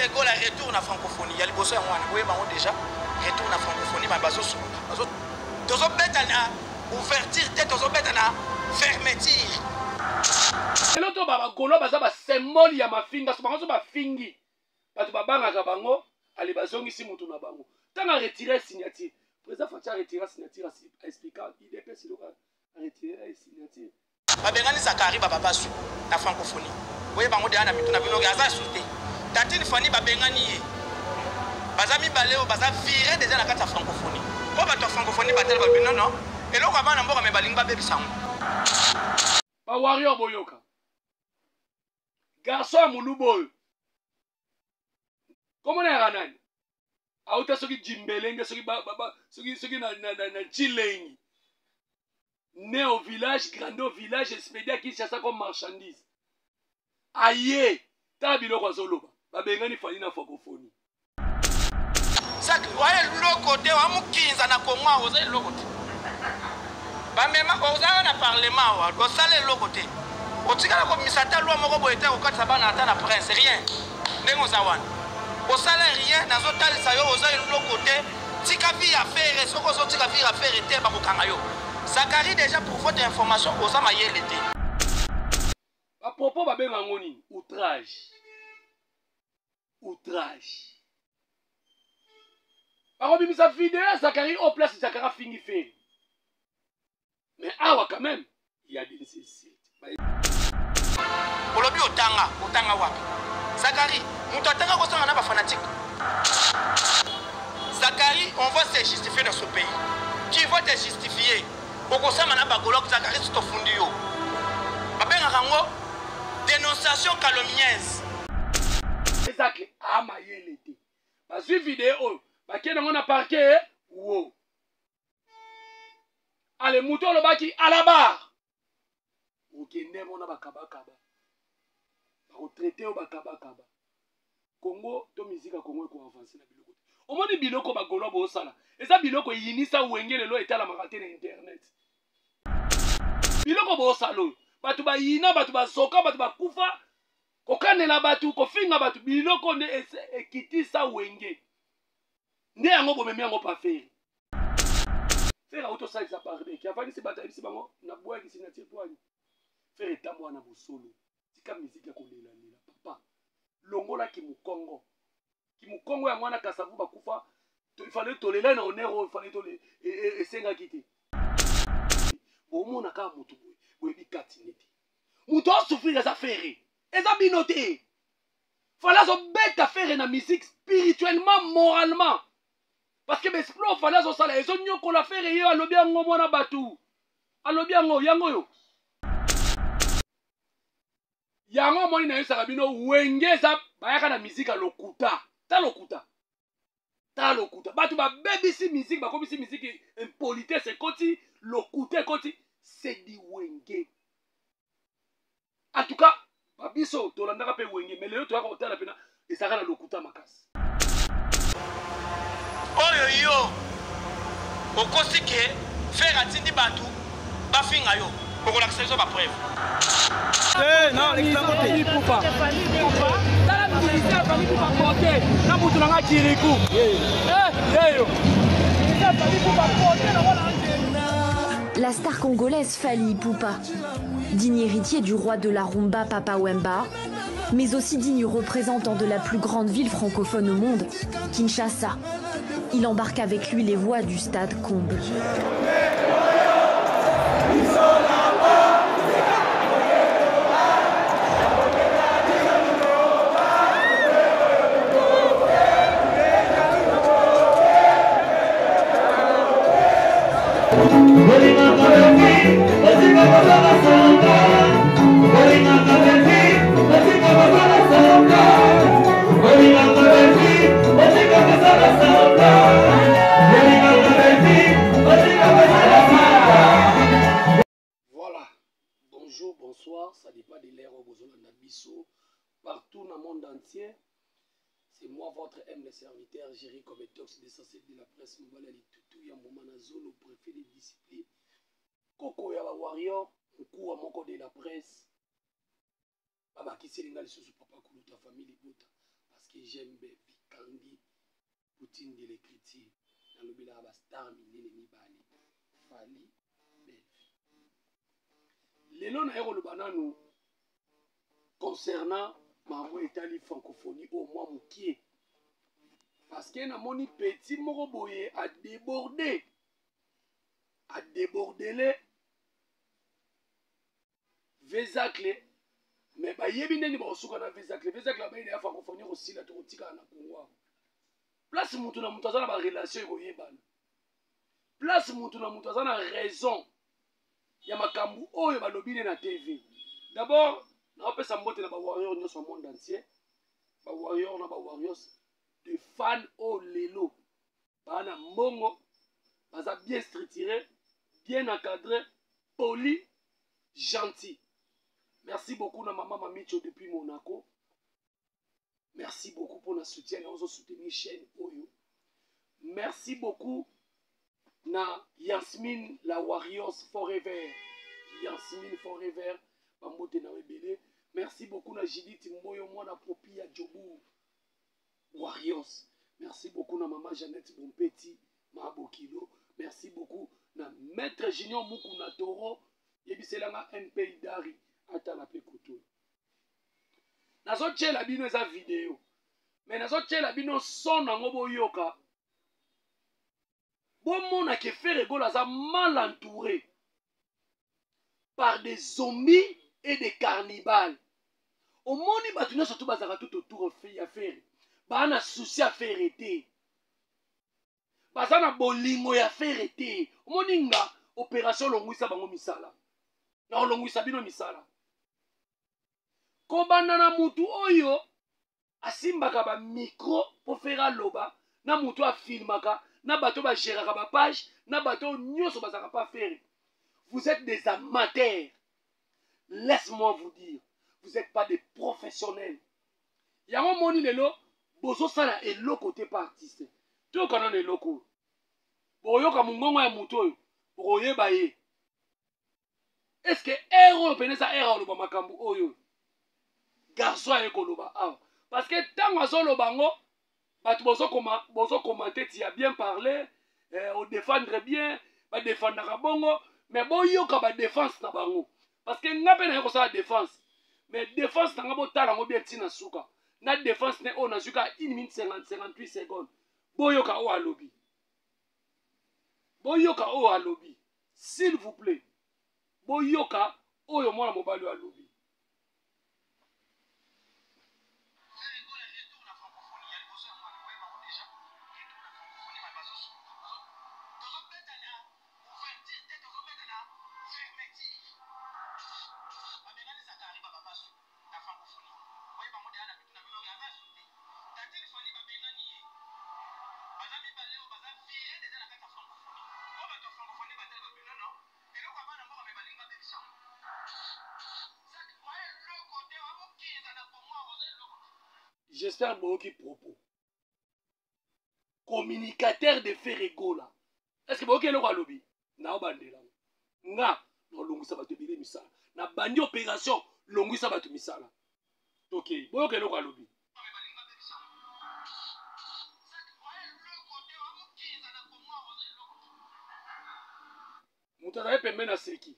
Gaulle retourne à francophonie. Il y a le bosso à moi. Oui, déjà retourne à francophonie. Mais bazo tozo betana ouverture tête tozo betana fermeture. Et l'autre baba golo baza ba symbole ya mafinga so bango ba fingi. Batu babanga ka bango ali bazongi si mutu na bango. Tanga retirer signature. Président Fatia retirer signature expliquant IDP si loka retirer signature. Babengani Zakari baba basu na francophonie. Oui, bango de ana mitu na bino gaza souté. Tatine Fani babengani ye. Bazami baleo baza viré déjà na kati ya francophonie. Po bato francophonie batel ba bino non. Et loko bana mboka me balinga bebisango. Ba warrior boyoka. Garçon muluboy. Comment on est ranan? Aouta soki jimbelenge soki soki na chilengi. Né au village, grandi au village, expédié à Kinshasa comme marchandise. Aïe, t'as biloko zoloba. Babengani fani na francophonie. Ça ouais l'autre côté wa mukinza na Kongo oza l'autre côté. Ba mema oza na parlement wa go sale l'autre côté. Otikala ko misata loi moko boyete ko katsa bana ata na prince rien. Ndengo zawana. Au salaire rien nazo talisa yo oza l'autre côté. Tika vi affaire soko zo tika vi affaire te ba ko kanga yo. Zakari déjà pour votre information oza mayele te. À propos babenga ngoni outrage. Outrage. Par contre, sa vidéo, Zakari au place Zakara fingi fait. Mais awa quand même, il y a des nécessités. Olobi otanga wapi. Zakari, mutu atanga ko sanga na ba fanatique. Zakari, on va se justifier dans ce pays. Qui va te justifier? Oko sanga na ba golok Zakari to fundi yo. Babenga rango dénonciation calomnieuse. C'est ça que amayele te. Ba su vidéo bakena ngona parquet wo. Allez muto lo baki à la barre. Okende mona bakabakaba. Ba retraité o bakabakaba. Congo to musique Congo ko avancer na biloko. Omoni biloko ba golo bo sala. Eza biloko yinisa wengele lo etala makate na internet. Biloko bo salo. Batu ba yina batu ba soka batu ba kufa. Kokanela batu kofinga batu biloko ne ekitisa wenge. Nde yango bomemi yango pa faire. Faire auto ça ça parler. Qui avani se bataille si bango na boya ki signature poani. Faire etambo na bosolo. Tika musique ya kolela lela papa. Longola ki mukongo. Ki mukongo ya mwana kasavu bakufa. Il fallait tolela na onero, il fallait tole esenga kiti. Bomona ka mutu boy. Boy bi katineti. Mutu a souffrir za faire. Eza binoté. Fallait zo bête faire na musique spirituellement, moralement. Parce que Besplo fallait zo sala ezo nyoko la faire yo alobi yango mwana batu. Alobi yango yo. Yango moni na yo sakabino wengeza bayaka na musique a lokuta. Ta lokuta. Batu ba bebisi musique ba komisi musique impolitesse koti lokuta koti c'est di wenge. En tout cas, babiso tolandaka pe wenge mais lelo toyaka kotala pena esaka na lokuta makasi. Oyo yo okosi ke faire atindi batu bafinga yo okola kisezo ba preuve. Non, l'examen Poupa. Tala ministère Fali Poupa porter na mutu nanga Kirikou. Yo. Fali Poupa porter na wala. La star congolaise Fali Poupa, digne héritier du roi de la rumba Papa Wemba, mais aussi digne représentant de la plus grande ville francophone au monde, Kinshasa. Il embarque avec lui les voix du stade comble. Voilà, bonjour, bonsoir, ça dépend de l'ère au besoin de Nabiso, partout dans le monde entier. C'est moi, votre humble serviteur, géré comme étox d'essentiel de la presse mobile, tout y a un moment dans zone préfet de discipline. Koko ya warrior, au cours à mon de la presse. Baba qui s'est lingal sous papa kuluta famille bota. Parce que j'aime Kandi Poutine de l'écriture nalobi la ba star minene mibale Fali Belfi lelo na yeko lobananu concernant mambo etali francophonie au moins mukie parce que na moni petit moko boye a débordé le Vezacle mais ba yebi ndeni ba osuka na Vezacle ba ide ya francophonie aussi la totika na Congo place mutu na mutu azana ba relation ekoyebana place mutu na mutu azana raison ya makambu oyo balobine na TV d'abord na opesa mbote na ba warrior nyonso au monde entier ba warrior na ba warriors de fans au lelo bana mbongo baza bien structuré bien encadré poli gentil. Merci beaucoup na maman Mamicho depuis Monaco. Merci beaucoup pour notre soutien. Nous avons soutenu chaîne Oyo. Merci beaucoup na Yasmine la Warriors Forever. Yasmine Forever. Bambote na Webele. Merci beaucoup na Judith Mboyo Mwana Popi ya Djobu Warriors. Merci beaucoup na maman Jeannette Bompeti Mabokilo. Merci beaucoup na Maître Junior Mukuna Toro. Yebiselanga NP Dari. Atala pe kutu. Nazo tchela bino eza vidéo. Mais nazo tchela bino son nango boyoka. Bomona ke Ferrego aza mal entouré par des zombies et des cannibales. Omoni batu nyonso tout bazaka tout autour ya Ferre. Ba na souci à faire té. Baza na bolingo ya Ferre té. Omoni nga opération longwisa bango misala. Na longwisa bino misala. Kobanda na mutu oyo asimbaka ba micro pour faire loba na mutu a filmaka na bato ba géraka ba page na bato nyonso bazaka pas faire. Vous êtes des amateurs. Laisse-moi vous dire, vous n'êtes pas des professionnels. Yango moni lelo bozo sala eloko te pa artiste. To kana na eloko. Boyoka mungongo ya mutu oyo boyeba ye. Est-ce que héros penesa héros lo ba makambu oyo? Garçon et koloba ah parce que tant à solo bango batu bozo commenter tu as bien parlé on défendre bien ba défendre ka bongo mais boyoka ba défense na bango parce que ngape na ko sa défense mais défense na ngabo tala ngo bien tina suka na défense ne on a suka 1 minute 58 secondes boyoka o alobi s'il vous plaît boyoka oyo mwana mobali alobi. J'espère que propos. Communicateur de Ferrego là. Est-ce que vous avez le lobby? Na bandela. Nga no longisa bato bile misala. Na bandi opération longisa bato misala. OK. Vous avez le lobby. Mutana pe mena seki.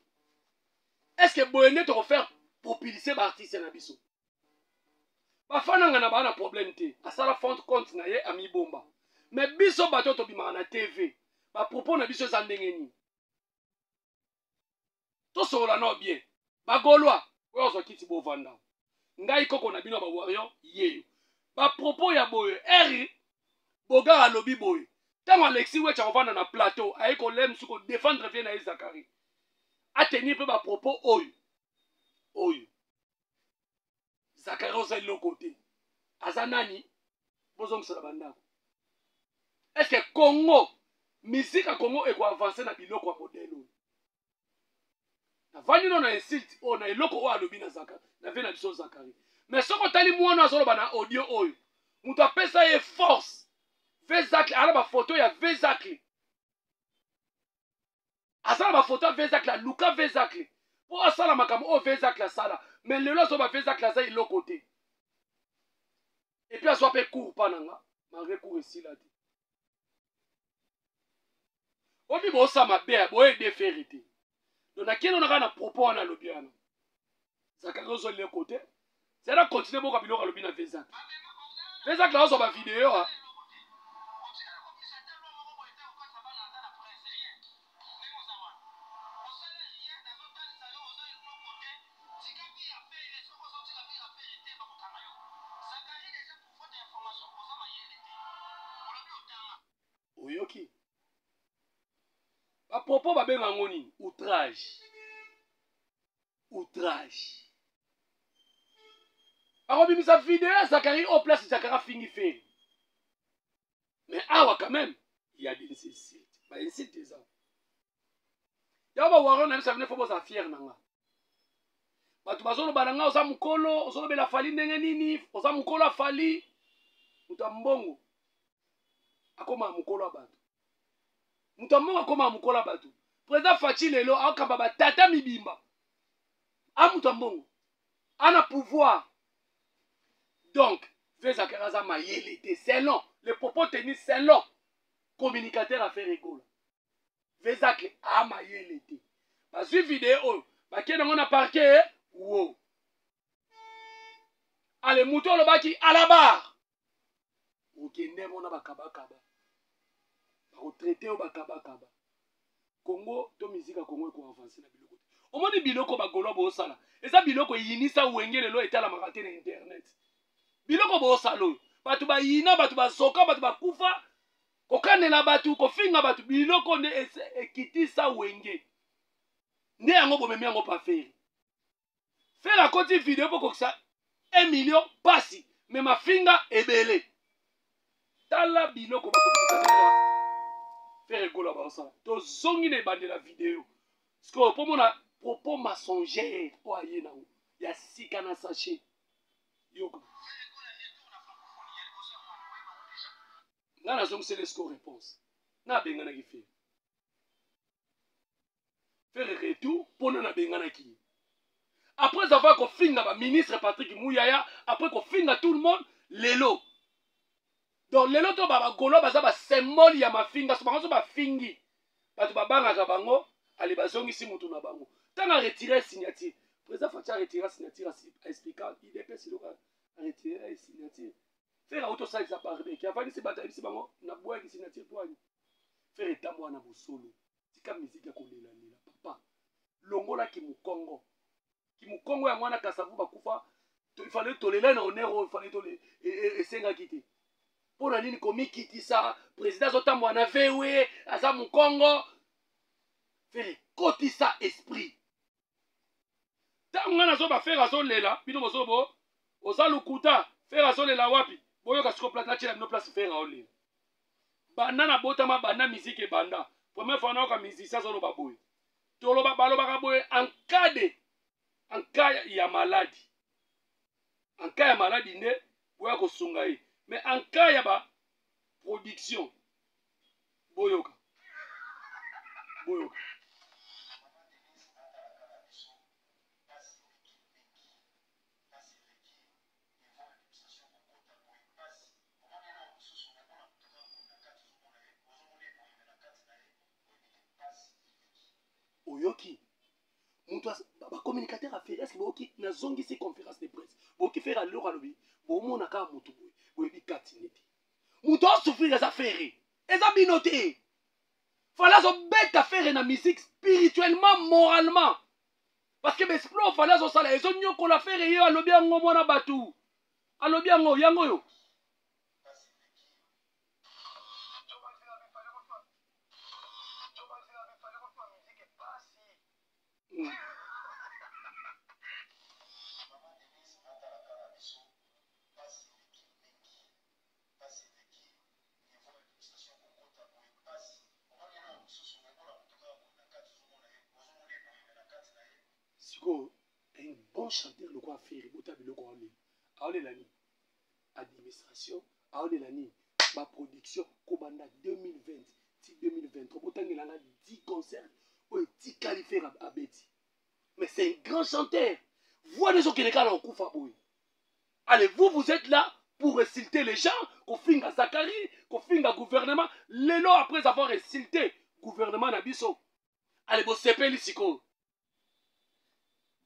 Est-ce que boyene te refaire pour publier l'artiste na biso? Bafana nga na ba na problème te. Asala fond compte na ye ami bomba. Mais biso bato to bima na TV. Ba propos na biso za ndengeni. To sola no bien. Ba golwa, oyo zo kiti bo vanda. Ngai koko na bino ba warrior yeyo. Ba propos ya boye eri boga alobi boye. Tango Alexis Wecha ovanda na plateau, aiko lem suko défendre bien na Zakari. A tenir pe ba propos oyo. Zakari oza ilo côté. Azanani bozong sala bandako. Est-ce que Congo musique à Congo eko avancer na biloko ya modelo? Na vandi no na insult o na iloko o alobi na Zakari. Na vena biso Zakari. Mais soko tali mwana azolo bana audio oyo. Muto apesa ye force. Vezacle ala ba photo ya Vezacle. Asala ba photo ya Vezacle Luka Vezacle. Po asala makambo o Vezacle asala. Mais lelo so ba Vezacle asa ilo côté. Et puis, à soit court, pas nanga. Malgré court ici, là. Obi bo sa ma be bo e de vérité. Donc, à qui on a un propos en alobiano? Ça a raison de côté. C'est là continuer pour kabilo alobi na Vesak. Vesak là, on va vidéo. Oyoki. À propos, ba benga ngoni outrage. Outrage. Alors, bimisa vidéo, Zachary au place Zachary fingi fait. Mais awa quand même, il y a des insultes. Bah insulte des gens. Ya ba waro na bisa vene fobo za fier nanga. Batu bazolo bananga oza mukolo, ozolo bela fali ndenge nini, oza mukolo afali. Mutambongo. Akoma mukolo abatu. Mutambongo akoma mukolo abatu. Président Fachi lelo akamba ba tata mibimba. A mutambongo. Ana pouvoir. Donc, Vezakaraza Mayele, c'est long. Le propos tenus, c'est long. Communicateur a fait rigolo. Vezak a Mayele. Parce que vidéo, parce que on a parqué, wow. Allez, mouton le baki à la barre. Ok, on a bakaba kaba. Retraité au bakaba kaba. Congo, to musique à Congo ko avancer na biloko. Au moins biloko ba golo bo sala. Et ça biloko yinisa wengele lo etala makate na internet. Biloko bo salo. Batu ba yina, batu ba soka, batu ba kufa. Kokanela batu, kofinga batu biloko ne ekitisa wenge. Ne yango bomemi yango pa faire. Faire la côté vidéo pour que ça 1 million passi. Mais ma finga ebele. Tala biloko ba communicateur. Faire rigolo ba ça. To zongi ne bande la vidéo. Parce que pour mon propos mensongers o ayena. Ya sikana sachet. Yoko. Nana zong c'est l'esco réponse. Na bengana ki fait. Faire retour pour na bengana ki. Après avoir qu'on finga ba ministre Patrick Mouyaya, après qu'on finga tout le monde, lelo. Donc lelo to ba golo ba za ba symbole ya mafinga, so bango ba fingi. Ba to ba banga ka bango, ali ba zongi si mutu na bango. Tanga retirer signature. Président Facha retirer signature a expliqué, il dépêche le a retirer signature. Faire auto ça ça parler qui avant c'est bataille c'est bango na bois qui signature pour ani. Faire etambo na bosolo. Tika musique ya kolela lela papa. Longola ki mukongo. Ki mukongo ya mwana kasavu bakufa. Il fallait tolérer na honneur, il fallait tolérer et senga kiti. Pour la ligne komi kiti ça, président zotambo na vewe, aza mukongo. Faire koti ça esprit. Tanga na zo ba faire azo lela, bino bozo bo. Oza lukuta, faire azo lela wapi? Boyo kasiko place na chela no place faire aole. Banda na botama banda musique et banda. Première fois na ka musicien zo lo baboy. Tolo ba balo ba boy en cas ya maladie. En cas ya maladie ne boya ko sungai. Mais en cas ya ba production boyoka. Boyoka. Oyoki. Mutu ba communicateur a fait est-ce que boki na zongi ces conférences de presse. Boki faire à l'heure à l'obi. Bo mona ka mutu boy. Boy bi katineti. Mutu a souffrir les affaires. Et ça binoté. Fallait zo bête faire na musique spirituellement, moralement. Parce que besplo fallait zo sala ezo nyoko la faire yo a lobi ngo mona batu. A lobi ngo yango yo. Un bon chanteur le quoi faire botabi le quoi aole lani administration aole lani ma production kobanda 2020 ti 2023 botangela na 10 concerts ou 10 qualifiés à Betty. Mais c'est un grand chanteur. Voix des gens qui les gars au kufa boy. Allez, vous êtes là pour insulter les gens, kofinga Zakari, kofinga gouvernement. Lelo après avoir insulté gouvernement na biso. Allez bo sepeli siko.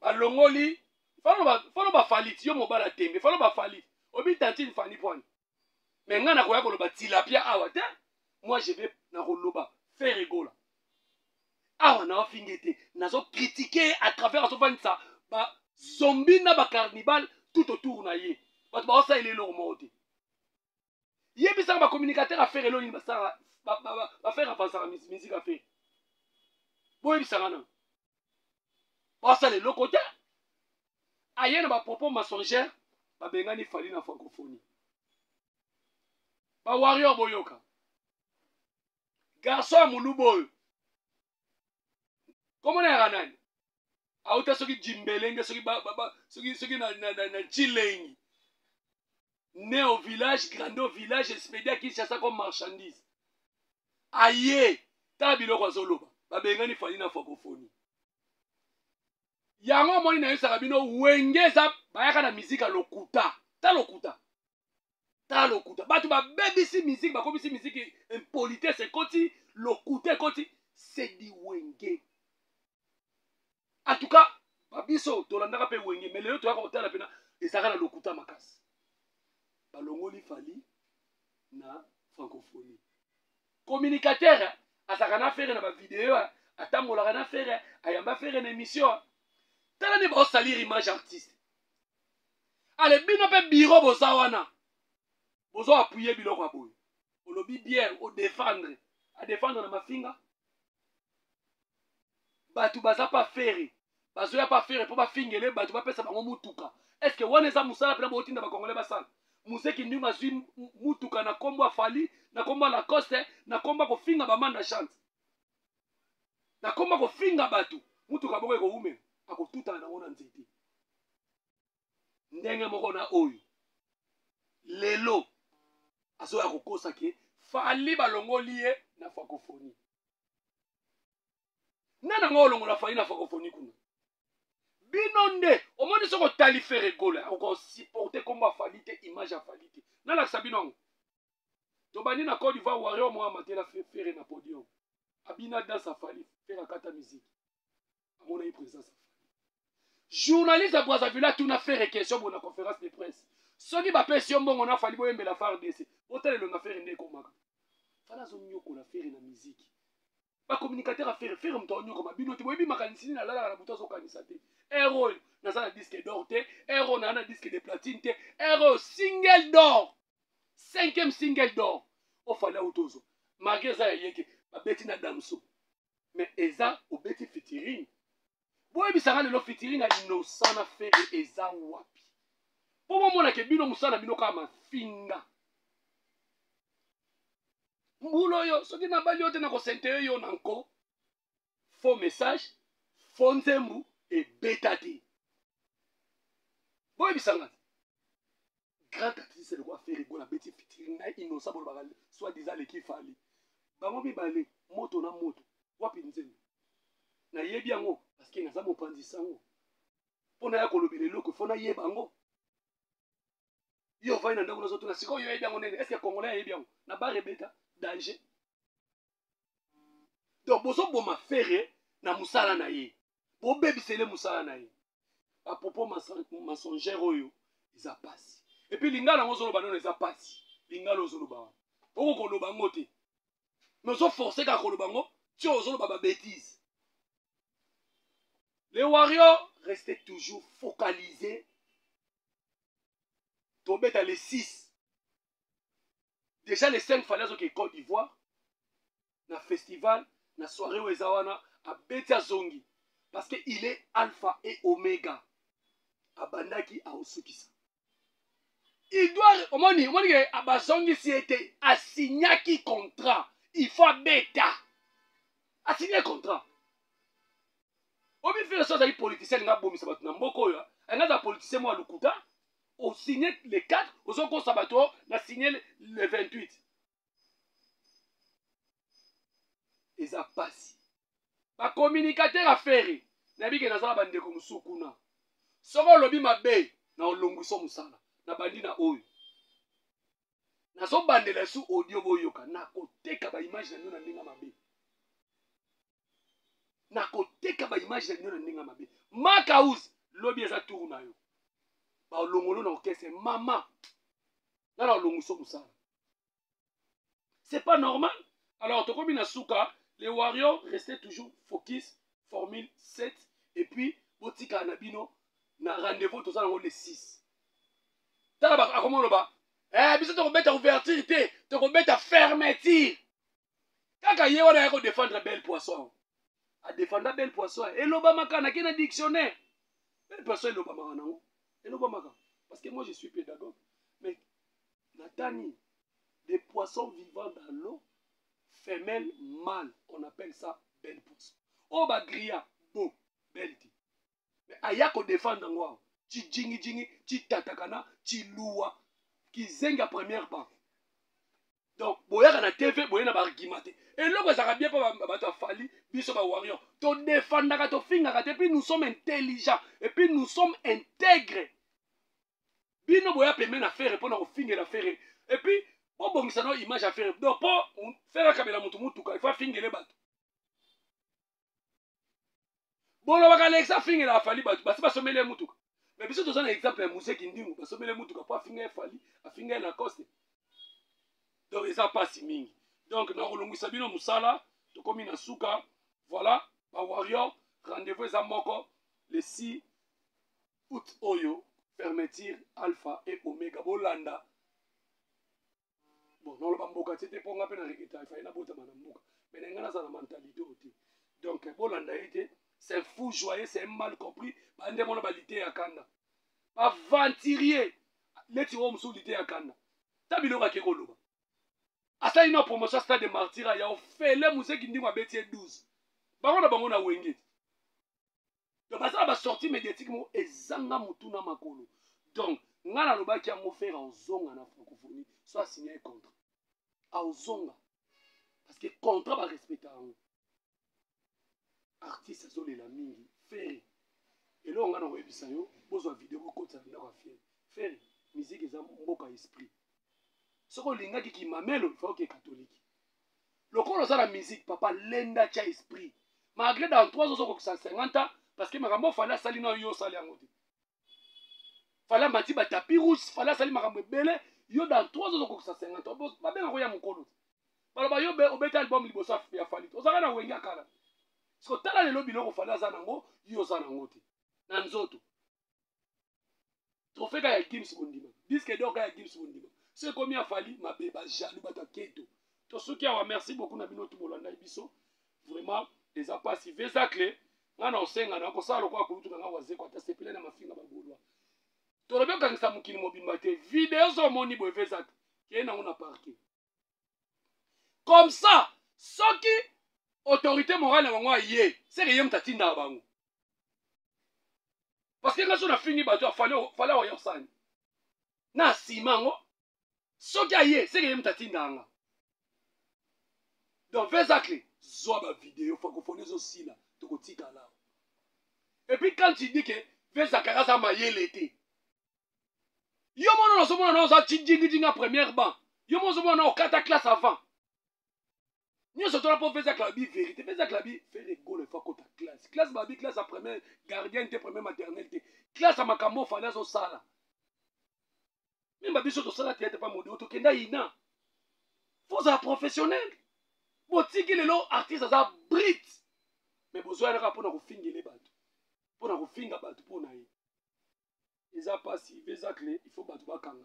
Balongoli, falo ba falit yo mobala tembe, falo ba falit. Obi tantine fani point. Mais nga na koya koloba tilapia awa te. Moi je vais na koloba faire rigola. Awa na ofingete, nazo critiquer à travers so vanisa ba zombie na ba carnivale tout autour na ye. Bato ba osa ile lo mode. Yebisa ba communicateur à faire eloni ba sara ba faire avancer la musique à faire. Bo yebisa ngana. Ba osa le lokote. Ayena ba propos mensongère ba bengani fali na francophonie. Ba warrior boyoka. Garçon muluboy. Comment on est ranan? Aouta soki jimbelenge soki soki na chilengi. Né au village, grandi au village, expédié qui cherche ça comme marchandise. Aïe, ta biloko azoloba. Ba bengani fali na francophonie. Yango moni na yesa kabino wengeza bayaka na musique lokuta. Ta lokuta. Ta lokuta. Batu ba bebisi musique, ba komisi musique impolitesse c'est koti lokuta koti c'est di wenge. En tout cas, babiso tolandaka pe wenge mais lelo toyaka kotala pena ezaka na lokuta makasi. Balongoli fali na francophonie. Communicateur azaka na faire na ba vidéo atambolaka na faire ayamba faire na émission. Tala ne ba salir image artiste. Ale bino pe bureau boza wana. Bozo appuyer biloko aboy. Olobi bien au défendre. A défendre na mafinga. Batu baza pas faire. Bazo ya pas faire pour ba fingele batu ba pesa bango mutuka. Est-ce que wana eza musala pena botinda ba congolais basala? Museki ndinga zwi mutuka na kombo afali, na kombo la coste, na kombo ko finga ba manda chance. Na kombo ko finga batu. Mutuka boko ko ume. Ako tuta na ona nzete. Ndenge moko na oyo. Lelo aso ya kokosa ke fali balongoli ye na francophonie. Nana ngolongo la fali na francophonie kuna. Binonde omoni soko tali faire gola ko supporter komba falite image falite. Nala sabinongo. Tobani na Côte d'Ivoire warrior mo amatela faire na podium. Abina dans sa fali faire kata musique. Amona yi présence. Journaliste à Brazzaville tout na faire question pour la conférence de presse. Soki ba pesi mbongo na fali boyembe la FARDC. Hôtel le na faire ndeko maka. Fala zo nyoko la faire na musique. Ba communicateur a faire mtonyo comme bino te boyebi makanisini na lala na buto zo kanisa te. Héros na ça disque d'or te, héros na disque de platine te, héros single d'or. 5e single d'or. O fala utozo. Malgré ça yeke ba beti na damso. Mais eza o beti featuring. Boyebi sanga le featuring a innocent na faire eza wapi. Po mona ke bino musana bino kama finga. Mbulo yo soki na bali yote na ko sentere yo nanko. Faux message, faux nzembu et betati. Boyebi sanga. Grand artiste de quoi faire rigoler beti featuring na innocent bolo bakale soit disant l'équipe fali. Bango bi balé moto na moto. Wapi nzembu. Na yebi yango parce que naza mopanzi sango. Pona ya kolobele loko fona yeba ngo. Yo vai na ndako na zoto na siko yo yebi yango nene. Est-ce que congolais yebi yango na ba rebeta danger. Donc bozo boma faire na musala na ye. Bo bebisele musala na ye. À propos mensongère oyo, ils a passé. Et puis lingala ngo zolo banone za passé. Lingala zolo ba. Oko koloba ngote. Mais so forcer ka koloba ngo, tu ozolo ba bêtise. Les warriors restaient toujours focalisés. Tomber dans les 6. Déjà les 5 falaises au Côte d'Ivoire. Na festival, na soirée au Ezawana, à Betia Zongi. Parce qu'il est alpha et oméga. À Bandaki, à Osukisa. Il doit, au moment à Bazongi, si était à signer qui contrat. Il faut bêta. À signer un contrat. Au milieu de ça, il y a des politiciens qui ont dit que il y a des politiciens qui ont dit on signé le 4, on a signé le 28. Ils ont passé. Les communicateurs a fait. Ils ont dit que nous avons dit que nous sommes là. Si on a dit que nous sommes là, nous avons dit que nous sommes là. nazo bandela su audio boyoka nakoteka ba image na ndona ndinga mabe nakoteka ba image na ndona ndinga mabe Makaus lobi eza tour na yo ba longolo na okese mama na la longuso musala c'est pas normal. Alors tokomi na suka les Warriors restaient toujours focus formule 7 et puis botika na bino na rendez-vous tout ça le 6 tala ba akomo loba biso to kobeta ouverture te to kobeta fermeture kaka ye wana yako défendre belle poisson a défendre belle poisson et loba makana kina dictionnaire belle poisson et loba makana et loba makana parce que moi je suis pédagogue mais Natani des poissons vivant dans l'eau femelle mâle on appelle ça belle poisson oh ba gria beau belle mais ayako défendre ngwa ti jingi ti tatakana ti luwa qui zenga première part. Donc, boya na TV, boya na argumenté. Et là, ça va bien pas ba fali, biso ba warrior. To défendre to finga et puis nous sommes intelligents et puis nous sommes intègres. Bino boya pe mena faire répondre au finga la faire. Et puis, bon ça no image à faire. Donc pour faire kamera mutu il faut finga les bateaux. Bon là ba Alexa finga la fali bateau, ba sommer les mutu. Mais biso to ça un exemple musée qui ndingu, ba sommer les mutu ka pas finga fali. Afinga na coste donc ils a pas si mingi donc na kolongisa bino musala to komi na suka voilà ba warrior rendez-vous za moko le 6 août oyo fermeture alpha et omega bolanda bon non le bamboka tete ponga pe na reketa fa ina bota mana mboka mais ngana za na mentalité oti donc bolanda été c'est fou joyeux c'est mal compris bande mona balité ya kanda ba venturier leti wo musulité ya kanda tabiloka ke koloba asa ina promotion stade de martyra ya ofele museki ndimwa betie 12 bango na bango na wenge donc basa ba sortie médiatique mo ezanga mutuna makolo donc ngana lobaki ya mo faire ozonga na francophonie soit signer contrat ozonga parce que contrat ba respecter en artiste azolela mingi faire et là ngana webisa yo bozwa vidéo ko tsa na ka faire musique eza mboka esprit soko lingaki ki mamelo il faut que catholique lokolo za la musique papa lenda cha esprit malgré dans 3 ans soko 150 ans parce que makambo fala sali na yo sali yangote fala mati ba tapis rouge fala sali makambo belé yo dans 3 ans soko 150 ans ba benga ko ya mokolo baloba yo be obeta album liboso ya fali ozaka na wenga kala soko tala lelo biloko fala za nango yo za nangote na nzoto trophée ya Gims Bondima disque d'or ya Gims Bondima c'est comme a fallu ma beba jaloux bata keto to soki awa merci beaucoup na bino tout bolanda biso vraiment les a pas si veza clé ngana osenga na ko sala kwa kulutu nga waze kwa ta sepele na mafinga bagolwa to lobe kangisa mukini mobimba te vidéo zo moni bo veza ke na ona parquet comme ça soki autorité morale na ngwa ye c'est rien mtatinda bango parce que ngaso na fini bato fallait oyo sani na simango soki aye c'est que mtatindanga donc vezakle zoa ba vidéo francophonie zo sila to kotika là et puis quand tu dis que vezakara za mayele te yo mono no so mono no za tjinginga première banc yo mono so mono o kata classe avant ni so to la pour vezakla bi vérité vezakla bi fait rigolo fa kota classe ba bi classe à première gardien te première maternelle te classe à makambo fallait zo sala même biso to sala tete pa modelo to kenda ina faut être professionnel botiki lelo artiste za brit mais besoin na pour na kufingele bato pour na kufinga bato pour na ye eza pasi veza clé il faut bato bakanga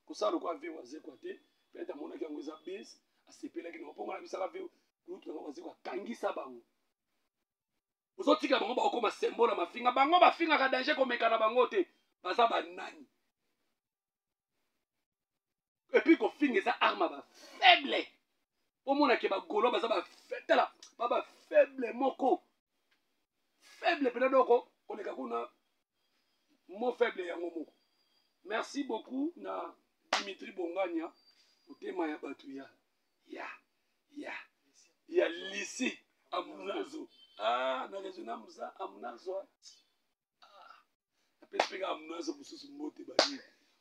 ko sala ko ave waze ko te peut-être mona ki ngo za base asepela ki no ponga na bisaka ve lutu ngo waze ko kangisa bango ozotika bango ba ko ma symbole mafinga bango bafinga ka danger ko mekana bango te baza banani. Et puis qu'on finit ça arme ba faible au monde qui ba golo ba ça ba faible ba faible moko faible peut donc on est kakuna mon faible ya moko. Merci beaucoup na Dimitri Bongania au tema ya batu ya lycée amunazo na régional musa amunazo na pespega amunazo mususu mbote ba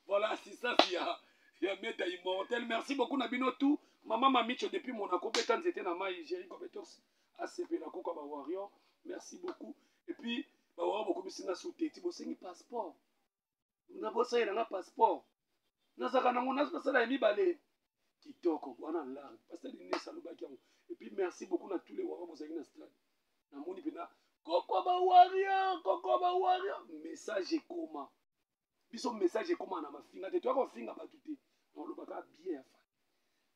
voilà assistance ya ya meta immortel. Merci beaucoup Nabino tout. Maman Mamicho depuis Monaco, Bétan c'était na mai Jerry Compétence ACP la Coca Warrior. Merci beaucoup. Et puis ba Warrior beaucoup bisinga souteti bosengi passeport. Na bosa ina passeport. Na saka nango na sala ya mibale. Kitoko wana la parce que ni salobaki yango. Et puis merci beaucoup na tous les Warrior bosengi na stade. Na moni pena Coco ba Warrior. Message et comment. Biso message et comment na mafinga te. Tu vas finga batu te. On le baka bien.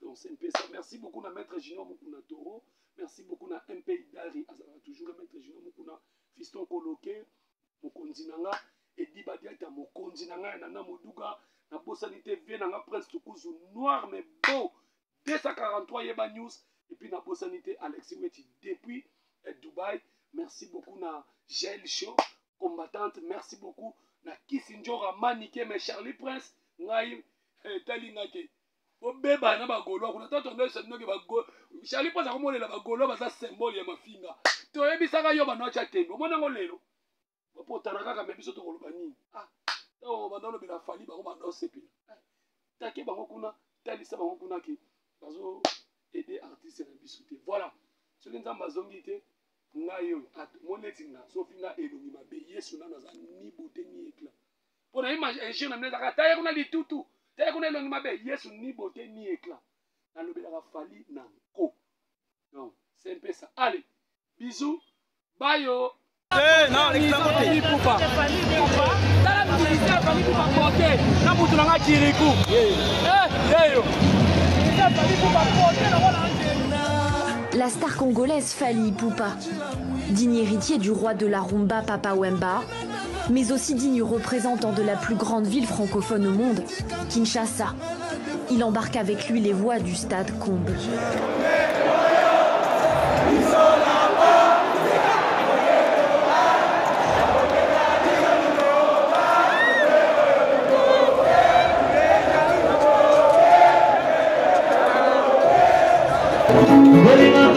Donc c'est un peu ça. Merci beaucoup à Maître Junior Mukuna Toro. Merci beaucoup à MP Dari. Toujours Maître Junior Mukuna. Fiston Koloke. Mokondinanga. Et Dibadiata Mokondinanga. Nana Moduga. Na Bossanité V. Nanga Prince Tukuzu. Noir mais beau. 243 Yeba News. Et puis na Bossanité Alexis Weti. Depuis Dubaï. Merci beaucoup na Gel Show. Combattante. Merci beaucoup na Kissinjora Manike. Mais Charlie Prince. Ngaïm. Talingake. Beba na bagolo kuna tato ndo senoke bagolo Charlie Prince akomolela bagolo baza symbole ya mafinga to yebisaka yo bana cha tembo mona ngolelo bopotana kaka mebiso to koloba nini to bandalo bila fali bango bando sepela take bango kuna talisa bango kuna ki bazo aider artiste na bisouté voilà soki nzamba zongi te ngayo moneti na sofinga elongi mabe yesu na naza ni beauté ni éclat pona image un na mneza ka taye kuna litutu taye kuna elongi mabe yesu ni beauté ni éclat na lobelaka fali na ko donc c'est un peu ça allez bisous bye yo non l'extrait Poupa tala ministère Fally Poupa porté na mutu na Kirikou yo Fally Poupa porté na wala. La star congolaise Fally Poupa, digne héritier du roi de la rumba Papa Wemba, mais aussi digne représentant de la plus grande ville francophone au monde, Kinshasa. Il embarque avec lui les voix du stade Comble. Bolima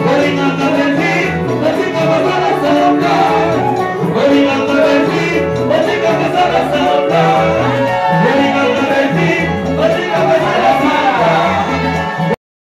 Bolima